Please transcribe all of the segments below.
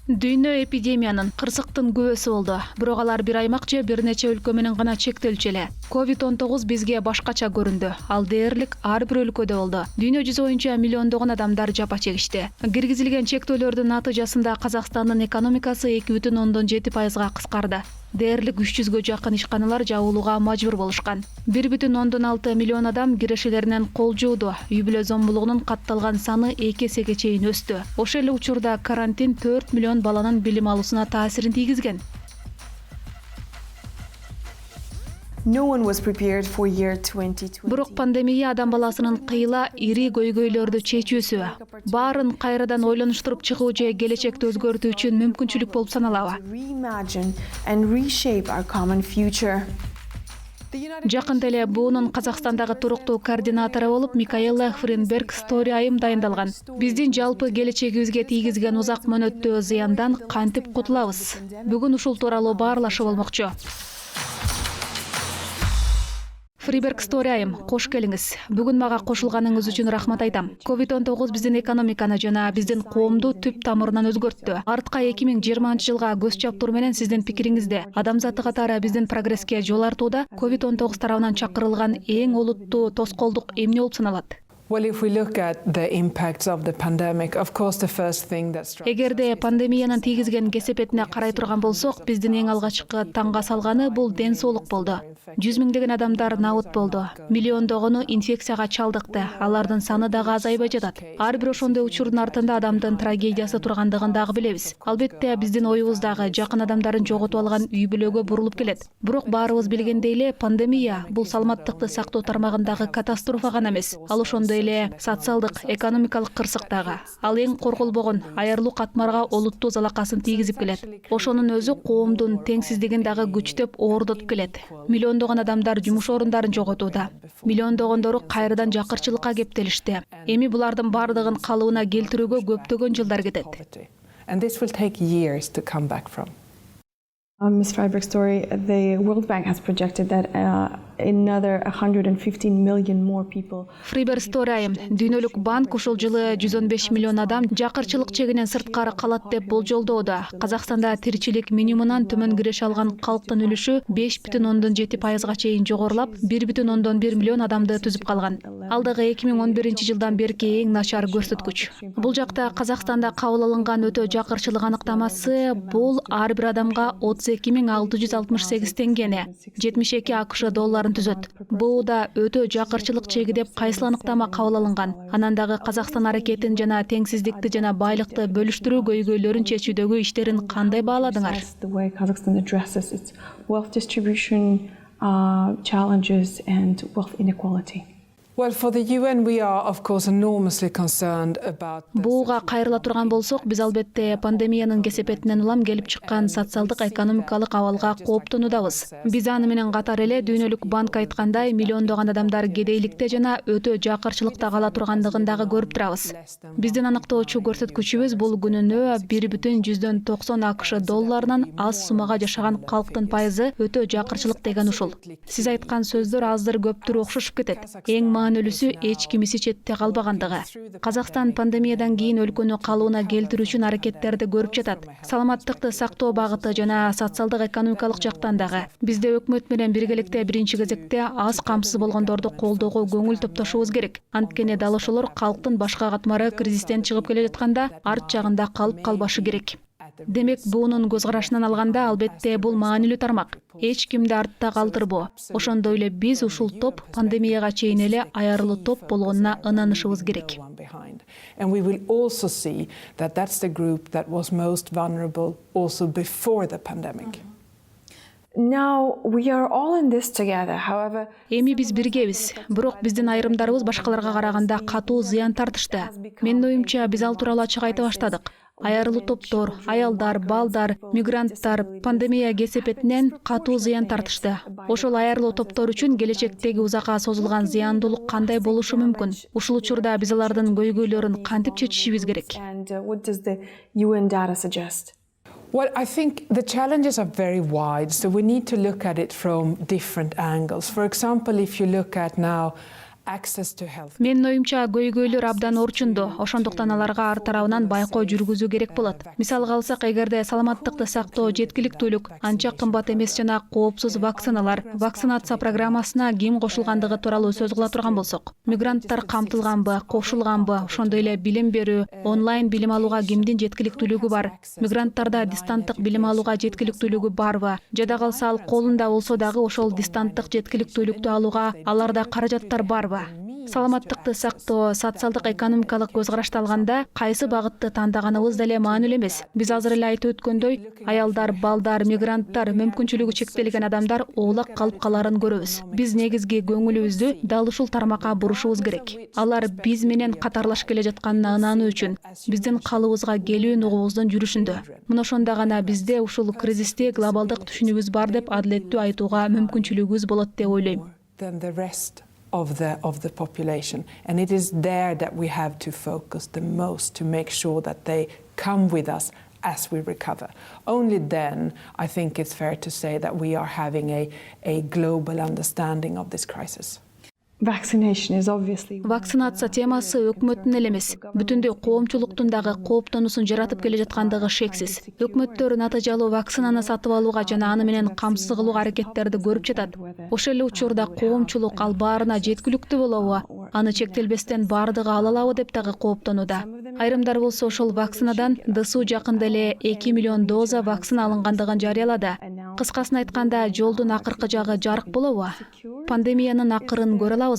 Дүйнө эпидемиянын кырсыктын күбөсү болду. Бирок алар бир аймак же бир нече өлкө менен гана чектелчү эле. COVID-19 бизге башкача көрүндү. Ал дээрлик ар бир өлкөдө болду. Дүйнө жүзү боюнча миллиондогон адамдар жапа чегишти. Киргизилген чектөөлөрдүн натыйжасында Казакстандын экономикасы 2,7%га кыскарды. Дээрлик 300гө жакын ишканалар жабылууга мажбур болушкан. 1,6 миллион адам кирешелеринен кол жууду. Үй-бүлө зомбулугунун катталган саны 2 эсеге чейин өстү. Ошол эле учурда карантин 4 миллион баланын билим алуусуна таасирин тийгизген. Бирок пандемия адам баласынын кыйла ири көйгөйлөрдү чечүүсү, баарын кайрадан ойлонуштуруп чыгуу же келечекти өзгөртүү үчүн мүмкүнчүлүк болуп саналабы? Жакында эле БУУнун Казакстандагы туруктуу координатору болуп Микаела Фриберг-Стори айым дайындалган. Биздин жалпы келечегибизге тийгизген узак мөөнөттүү зыяндан кантип кутулабыз? Бүгүн ушул тууралуу баарлашып болмокчу. Фриберг-Стори айым, кош келиңиз. Бүгүн мага кошулганыңыз үчүн рахмат айтам. COVID-19 биздин экономиканы жана биздин коомду түп тамырынан өзгөрттү. Артка 2020-жылга көз чаптыруу менен сиздин пикириңизде Адамзаты катары биздин прогресске жол артууда COVID-19 тарабынан чакырылган эң олуттуу тоскоолдук эмне болуп саналат? Эгерде пандемиянын тийгизген кесепетине карай турган болсок, биздин эң алгачкы таңга салганы бул ден соолук болду. 100 миңдеген адамдар набыт болду. Миллиондогону инфекцияга чалдыкты. Алардын саны дагы азайбай жатат. Ар бир ошондой учурдун артында адамдын трагедиясы тургандыгын дагы билебиз. Албетте биздин оюбуз дагы жакын адамдарын жоготуп алган үй-бүлөгө бурулуп келет. Бирок баарыбыз билгендей эле пандемия бул саламаттыкты сактоо тармагындагы катастрофа гана эмес. Ал ошондой эле социалдык, экономикалык кырсыктагы. Ал эң корголбогон айырылуу катмарга олуттуу залакасын тийгизип келет. Ошонун өзү коомдун теңсиздигин дагы күчтөп оордотуп келет. Миллиондогон адамдар жумуш орундарын жоготууда. Миллиондогондору кайрадан жакырчылыкка кептелишти. Эми булардын баардыгын калыбына келтирүүгө көптөгөн жылдар кетет. Ms. Freiberg-Stori, the World Bank has projected that another 115 million more people. Фриберг-Стори айым, Дүйнөлүк банк ушул жылы 115 миллион адам жакырчылык чегинен сырткары калат деп болжолдоодо. Казакстанда тиричилик минимумунан төмөн киреше алган калктын үлүшү 5,7%га чейин жогорулап, 1,1 миллион адамды түзүп калган. Ал дагы 2011-жылдан берки эң начар көрсөткүч. Бул жакта Казакстанда кабыл алынган өтө жакырчылык аныктамасы бул ар бир адамга 32.668 теңгени, 72 АКШ долларын түзөт. БУда өтө жакырчылык чеги деп кайсыл аныктама кабыл алынган? Анан дагы Казакстан аракетин жана теңсиздикти жана байлыкты бөлүштүрүү көйгөйлөрүн чечүүдөгү иштерин кандай бааладыңар? БУга кайрыла турган болсок, биз албетте пандемиянын кесепетинен улам келип чыккан социалдык экономикалык абалга кооптонуудабыз. Биз аны менен катар эле Дүйнөлүк банк айткандай миллиондогон адамдар кедейликте жана өтө жакырчылыкта кала тургандыгын дагы көрүп турабыз. Биздин аныктоочу көрсөткүчүбүз бул күнүнө 1,90 АКШ долларынан аз суммага жашаган калктын пайызы өтө жакырчылык деген ушул. Сиз айткан сөздөр аздыр көптүр окшошуп кетет. Эң маанилүүсү эч кимиси четте калбагандыгы. Казакстан пандемиядан кийин өлкөнү калыбына келтирүү үчүн аракеттерди көрүп жатат. Саламаттыкты сактоо багыты жана социалдык экономикалык жактан дагы. Бизде өкмөт менен биргеликте биринчи кезекте аз камсыз болгондорду колдоого көңүл топтошубуз керек. Анткени дал ошолор калктын башка катмары кризистен чыгып келе жатканда арт жагында калып калбашы керек. Демек, БУнун көз карашынан алганда, албетте бул маанилүү тармак. Эч кимди артта калтырбоо. Ошондой эле биз ушул топ пандемияга чейин эле аярылуу топ болгонуна ынанышыбыз керек. Эми биз биргебиз, бирок биздин айрымдарыбыз башкаларга караганда катуу зыян тартышты. Менин оюмча, биз ал тууралуу ачык айта баштадык. Аярылуу топтор, аялдар, балдар, мигранттар пандемия кесепетинен катуу зыян тартышты. Ошол аярылуу топтор үчүн келечектеги узакка созулган зыяндуулук кандай болушу мүмкүн? Ушул учурда биз алардын көйгөйлөрүн кантип чечишибиз керек? Well, I think the challenges are very wide, so we need to look at it from different angles. For example, if you look at now access to health. Менин оюмча көйгөйлөр абдан орчунду. Ошондуктан аларга ар тарабынан байкоо жүргүзүү керек болот. Мисалга алсак, эгерде саламаттыкты сактоо жеткиликтүүлүк, анча кымбат эмес жана коопсуз вакциналар, вакцинация программасына ким кошулгандыгы тууралуу сөз кыла турган болсок, мигранттар камтылганбы, кошулганбы, ошондой эле билим берүү, онлайн билим алууга кимдин жеткиликтүүлүгү бар, мигранттарда дистанттык билим алууга жеткиликтүүлүгү барбы, жада калса ал колунда болсо дагы ошол дистанттык жеткиликтүүлүктү алууга аларда каражаттар барбы. Саламаттыкты сактоо, социалдык экономикалык көз карашты алганда кайсы багытты тандаганыбыз деле маанилүү эмес. Биз азыр эле айтып өткөндөй, аялдар, балдар, мигранттар, мүмкүнчүлүгү чектелген адамдар оолак калып каларын көрөбүз. Биз негизги көңүлүбүздү дал ушул тармакка бурушубуз керек. Алар биз менен катарлаш келе жатканына ынануу үчүн, биздин калыбыбызга келүү нугубуздун жүрүшүндө. Мына ошондо гана бизде ушул кризисти глобалдык түшүнүүбүз бар деп адилеттүү айтууга мүмкүнчүлүгүбүз болот деп ойлойм. Of the population, and it is there that we have to focus the most to make sure that they come with us as we recover. Only then I think it's fair to say that we are having a global understanding of this crisis. Вакцинация темасы өкмөттүн эле эмес, бүтүндөй коомчулуктун дагы кооптонуусун жаратып келе жаткандыгы шексиз. Өкмөттөр натыйжалуу вакцинаны сатып алууга жана аны менен камсыз кылууга аракеттерди көрүп жатат. Ошол эле учурда коомчулук ал баарына жеткиликтүү болобу, аны чектелбестен баардыгы ала алабы деп дагы кооптонууда. Айрымдар болсо ошол вакцинадан ДСУ жакында эле 2 миллион доза вакцина алынгандыгын жарыялады. Кыскасын айтканда, жолдун акыркы жагы жарык болобу? Пандемиянын акырын көрө алабызбы?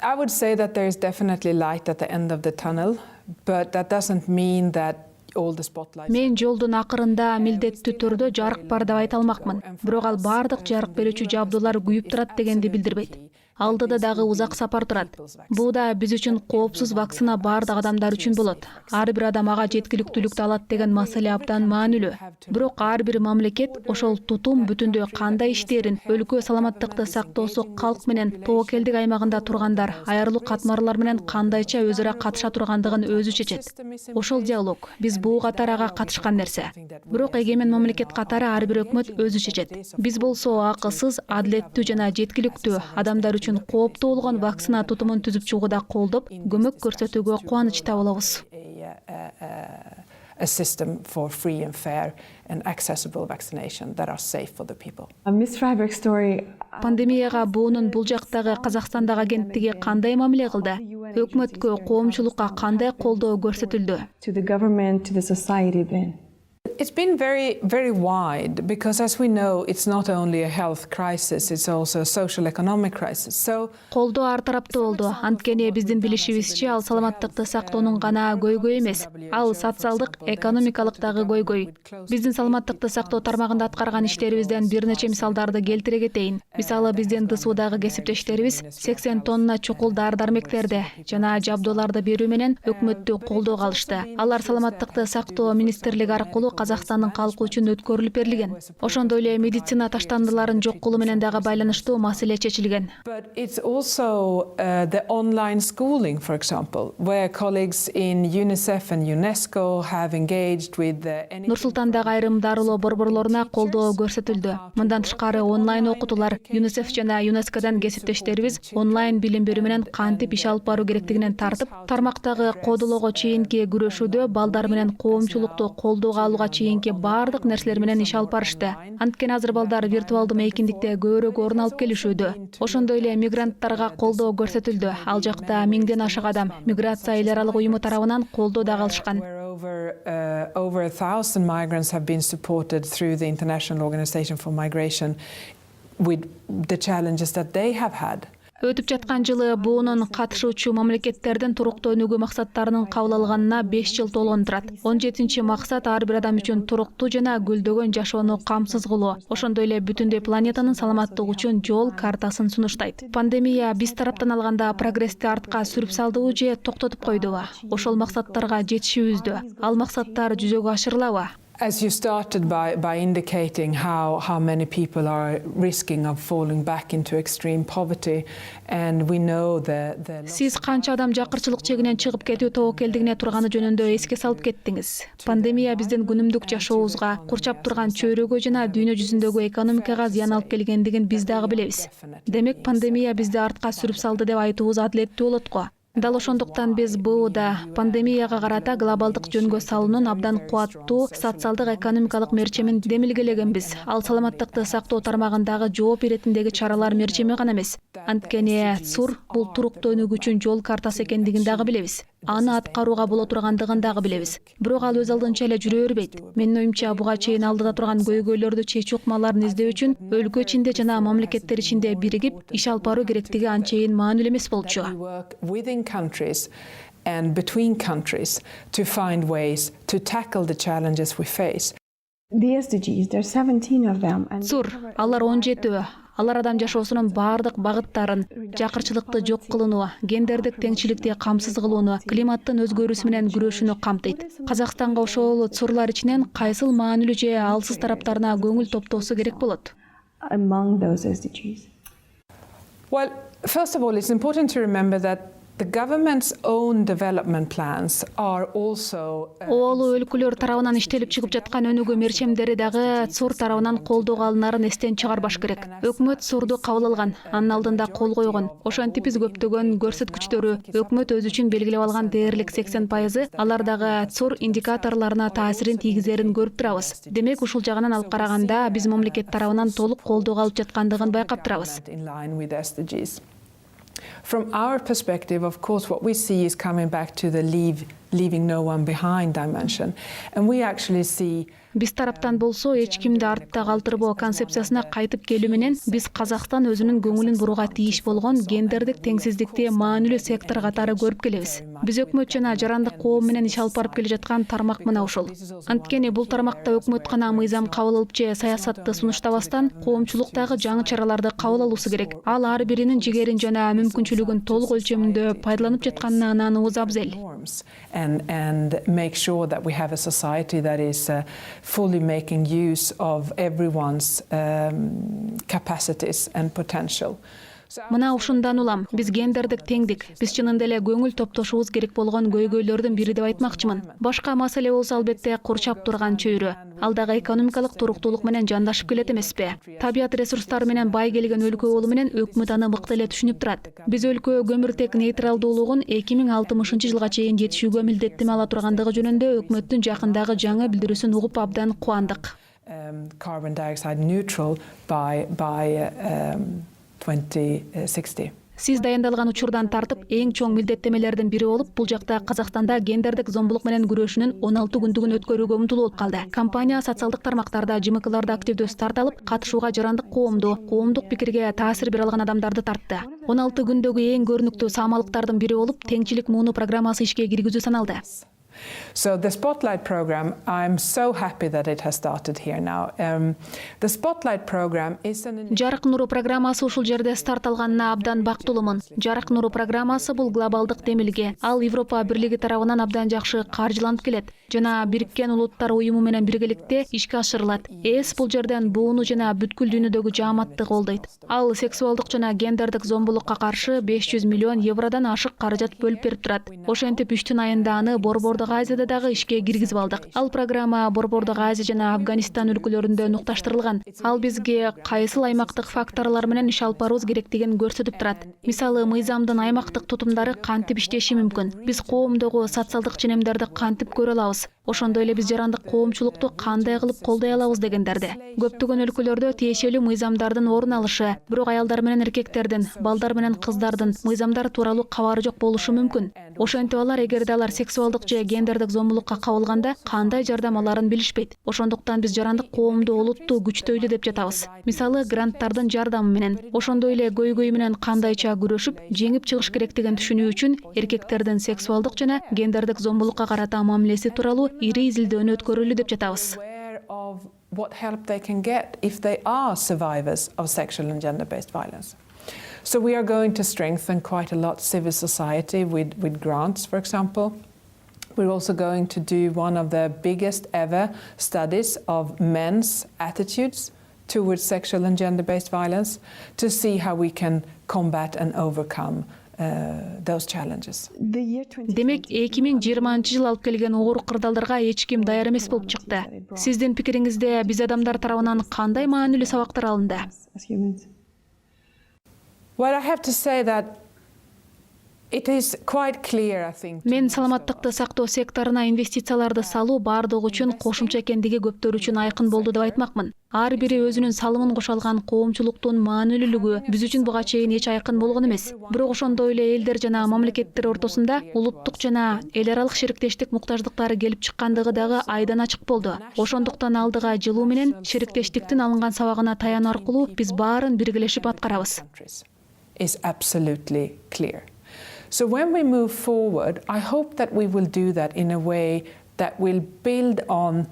I would say that there is definitely light at the end of the tunnel, but that doesn't mean that all the spotlights. Мен жолдун акырында милдеттүү түрдө жарык бар деп айта алмакмын. Бирок ал баардык жарык берүүчү жабдуулар күйүп турат дегенди билдирбейт. Алдыда дагы узак сапар турат. Бул да биз үчүн коопсуз вакцина баардык адамдар үчүн болот. Ар бир адам ага жеткиликтүүлүктү алат деген маселе абдан маанилүү. Бирок ар бир мамлекет ошол тутум бүтүндөй кандай иштерин, өлкө саламаттыкты сактоосу калк менен тобокелдик аймагында тургандар, айрылуу катмарлар менен кандайча өз ара катыша тургандыгын өзү чечет. Ошол диалог биз буу катары ага катышкан нерсе. Бирок эгемен мамлекет катары ар бир өкмөт өзү чечет. Биз болсо акысыз, адилеттүү жана жеткиликтүү адамдар үчүн кооптуу болгон вакцина тутумун түзүп чыгууда колдоп, көмөк көрсөтүүгө кубанычта болобуз. A system for free and fair and accessible vaccination that are safe for the people. Miss Fribерg-Стори, Пандемияга БУУнун бул жактагы Казакстандагы агенттиги кандай мамиле кылды? Өкмөткө, коомчулукка кандай колдоо көрсөтүлдү? to the government, to the society then? It's been very wide because, as we know, it's not only a health crisis, it's also a social economic crisis. So Колдоо ар тараптуу болду. Анткени биздин билишибизче, ал саламаттыкты сактоонун гана көйгөй эмес, ал социалдык, экономикалык дагы көйгөй. Биздин саламаттыкты сактоо тармагында аткарган иштерибизден бир нече мисалдарды келтире кетейин. Мисалы, биздин ДСУдагы кесиптештерибиз 80 тонна чукул дары-дармектерди жана жабдууларды берүү менен өкмөттү колдоого алышты. Алар саламаттыкты сактоо министрлиги аркылуу Казакстандын калкы үчүн өткөрүлүп берилген. Ошондой эле медицина таштандыларын жок кылуу менен дагы байланыштуу маселе чечилген. But it's also the online schooling, for example, where colleagues in UNICEF and UNESCO have engaged with the... Нур-Султандагы айрым дарылоо борборлоруна колдоо көрсөтүлдү. Мындан тышкары онлайн окутуулар, ЮНИСЕФ жана ЮНЕСКОдан кесиптештерибиз онлайн билим берүү менен кантип иш алып баруу керектигинен тартып, тармактагы кодолоого чейинки күрөшүүдө балдар менен коомчулукту колдоого алууга чейинки баардык нерселер менен иш алып барышты. Анткени азыр балдар виртуалдуу мейкиндикте көбүрөөк орун алып келишүүдө. Ошондой эле мигранттарга колдоо көрсөтүлдү. Ал жакта 1000ден ашык адам миграция эл аралык уюму тарабынан колдоо дагы алышкан. Over 1,000 migrants have been supported through the International Organization for Migration with the challenges that they have had. Өтүп жаткан жылы БУУнун катышуучу мамлекеттердин туруктуу өнүгүү максаттарынын кабыл алганына 5 жыл толгон турат. 17-чи максат ар бир адам үчүн туруктуу жана гүлдөгөн жашоону камсыз кылуу. Ошондой эле бүтүндөй планетанын саламаттыгы үчүн жол картасын сунуштайт. Пандемия биз тараптан алганда прогрессти артка сүрүп салдыбы же токтотуп койдубу? Ошол максаттарга жетишибиздү. Ал максаттар жүзөгө ашырылабы? As you started by indicating how many people are risking of falling back into extreme poverty, and we know the Сиз канча адам жакырчылык чегинен чыгып кетүү тобокелдигине турганы жөнүндө эске салып кеттиңиз. Пандемия биздин күнүмдүк жашообузга, курчап турган чөйрөгө жана дүйнө жүзүндөгү экономикага зыян алып келгендигин биз дагы билебиз. Демек пандемия бизди артка сүрүп салды деп айтуубуз адилеттүү болот го. Дал ошондуктан биз БУда пандемияга карата глобалдык жөнгө салуунун абдан кубаттуу социалдык экономикалык мерчемин демилгелегенбиз. Ал саламаттыкты сактоо тармагындагы жооп иретиндеги чаралар мерчеми гана эмес. Анткени ЦУР бул туруктуу өнүгүү үчүн жол картасы экендигин дагы билебиз. Аны аткарууга боло тургандыгын дагы билебиз. Бирок ал өз алдынча эле жүрө бербейт. Менин оюмча буга чейин алдыда турган көйгөйлөрдү чечүү ыкмаларын издөө үчүн өлкө ичинде жана мамлекеттер ичинде биригип иш алып баруу керектиги анчейин маанилүү эмес болчу. Countries and between countries to find ways to tackle the challenges we face. The SDGs, there are 17 of them. ЦУР, алар 17. Алар адам жашоосунун баардык багыттарын, жакырчылыкты жок кылууну, гендердик теңчиликти камсыз кылууну, климаттын өзгөрүүсү менен күрөшүүнү камтыйт. Казакстанга ошол ЦУРлар ичинен кайсыл маанилүү же алсыз тараптарына көңүл топтоосу керек болот? Among those SDGs. Well, first of all, it's important to remember that the government's own development plans are also Оолу өлкөлөр тарабынан иштелип чыгып жаткан өнүгүү мерчемдери дагы ЦУР тарабынан колдоого алынарын эстен чыгарбаш керек. Өкмөт ЦУРду кабыл алган, анын алдында кол койгон. Ошентип биз көптөгөн көрсөткүчтөрү, өкмөт өзү үчүн белгилеп алган дээрлик 80%, алар дагы ЦУР индикаторлоруна таасирин тийгизерин көрүп турабыз. Демек, ушул жагынан алып караганда биз мамлекет тарабынан толук колдоого алып жаткандыгын байкап турабыз. From our perspective, of course, what we see is coming back to the leaving no one behind dimension. And we actually see Биз тараптан болсо эч кимди артта калтырбоо концепциясына кайтып келүү менен биз Казакстан өзүнүн көңүлүн бурууга тийиш болгон гендердик теңсиздикти маанилүү сектор катары көрүп келебиз. Биз өкмөт жана жарандык коом менен иш алып барып келе жаткан тармак мына ушул. Анткени бул тармакта өкмөт гана мыйзам кабыл алып же саясатты сунуштабастан коомчулуктагы жаңы чараларды кабыл алуусу керек. Ал ар биринин жигерин жана мүмкүнчүлүгүн толук өлчөмүндө пайдаланып жатканына ынануубуз абзел. And make sure that we have a society that is fully making use of everyone's capacities and potential. Мына ушундан улам, биз гендердик теңдик, биз чынында эле көңүл топтошубуз керек болгон көйгөйлөрдүн бири деп айтмакчымын. Башка маселе болсо албетте курчап турган чөйрө. Ал дагы экономикалык туруктуулук менен жандашып келет эмеспи? Табият ресурстары менен бай келген өлкө болуу менен өкмөт аны мыкты эле түшүнүп турат. Биз өлкө көмүртек нейтралдуулугун 2060 жылга чейин жетишүүгө милдеттеме ала тургандыгы жөнүндө өкмөттүн жакындагы жаңы билдирүүсүн угуп абдан кубандык. Carbon dioxide neutral by 2060. Сиз дайындалган учурдан тартып эң чоң милдеттемелердин бири болуп, бул жакта Казакстанда гендердик зомбулук менен күрөшүүнүн 16 күндүгүн өткөрүүгө умтулуп калды. Компания социалдык тармактарда, жымыкыларда активдүү старт алып, катышууга жарандык коомдук пикирге таасир бере алган адамдарды тартты. 16 күндөгү эң көрүнүктүү саамалыктардын бири болуп, теңчилик мууну программасы ишке киргизүү саналды. So the Spotlight program, I'm so happy that it has started here now. The Spotlight program is Жарык нуру программасы ушул жерде старт алганына абдан бактылуумун. Жарык нуру программасы бул глобалдык демилге. Ал Европа бирлиги тарабынан абдан жакшы каржыланып келет жана Бириккен Улуттар уюму менен биргеликте ишке ашырылат. ЭС бул жерден бууну жана бүткүл дүйнөдөгү жааматты колдойт. Ал сексуалдык жана гендердик зомбулукка каршы 500 миллион евродон ашык каражат бөлүп берип турат. Ошентип 3 айында аны Борбордук Азияда дагы ишке киргизип алдык. Ал программа Борбордук Азия жана Афганистан өлкөлөрүндө нукташтырылган. Ал бизге кайсыл аймактык факторлор менен иш алып баруубуз керектигин көрсөтүп турат. Мисалы, мыйзамдын аймактык тутумдары кантип иштеши мүмкүн? Биз коомдогу социалдык ченемдерди кантип көрө алабыз? Ошондой эле биз жарандык коомчулукту кандай кылып колдой алабыз дегендерди. Көптөгөн өлкөлөрдө тиешелүү мыйзамдардын орун алышы, бирок аялдар менен эркектердин, балдар менен кыздардын мыйзамдар тууралуу кабары жок болушу мүмкүн. Ошентип алар, эгерде алар сексуалдык же гендердик зомбулукка кабылганда кандай жардам аларын билишпейт. Ошондуктан биз жарандык коомду олуттуу күчтөйлү деп жатабыз. Мисалы, гранттардын жардамы менен, ошондой эле көйгөй менен кандайча күрөшүп, жеңип чыгыш керектигин түшүнүү үчүн эркектердин сексуалдык жана гендердик зомбулукка карата мамилеси тууралуу ири изилдөөнү өткөрүлү деп жатабыз. What help they can get if they are survivors of sexual and gender-based violence. So we are going to strengthen quite a lot civil society with grants, for example. We're also going to do one of the biggest ever studies of men's attitudes towards sexual and gender-based violence to see how we can combat and overcome those challenges. Демек, 2020 жыл алып келген оор кырдаалдарга эч ким даяр эмес болуп чыкты. Сиздин пикириңизде биз адамдар тарабынан кандай маанилүү сабактар алынды? Well, I have to say that it is quite clear, I think. Мен саламаттыкты сактоо секторуна инвестицияларды салуу баардыгы үчүн кошумча экендиги көптөр үчүн айкын болду деп айтмакмын. Ар бири өзүнүн салымын кошо алган коомчулуктун маанилүүлүгү биз үчүн буга чейин эч айкын болгон эмес. Бирок ошондой эле элдер жана мамлекеттер ортосунда улуттук жана эл аралык шериктештик муктаждыктары келип чыккандыгы дагы айдан ачык болду. Ошондуктан алдыга жылуу менен шериктештиктин алынган сабагына таянуу аркылуу биз баарын биргелешип аткарабыз. Is absolutely clear. So when we move forward, I hope that we will do that in a way that will build on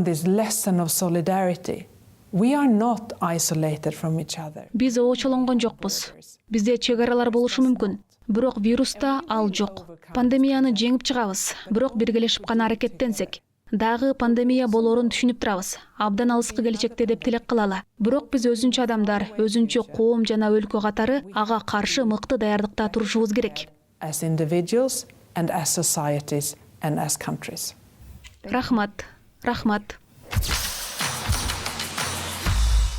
this lesson of solidarity. We are not isolated from each other. Биз оочолонгон жокпуз. Бизде чек-аралар болушу мүмкүн. Бирок вируста ал жок. Пандемияны жеңип чыгабыз. Бирок биргелешип гана аракеттенсек. Дагы пандемия болорун түшүнүп турабыз. Абдан алыскы келечекте деп тилек кылалы. Бирок биз өзүнчө адамдар, өзүнчө коом жана өлкө катары ага каршы мыкты даярдыкта турушубуз керек. As individuals and as societies and as countries. Рахмат.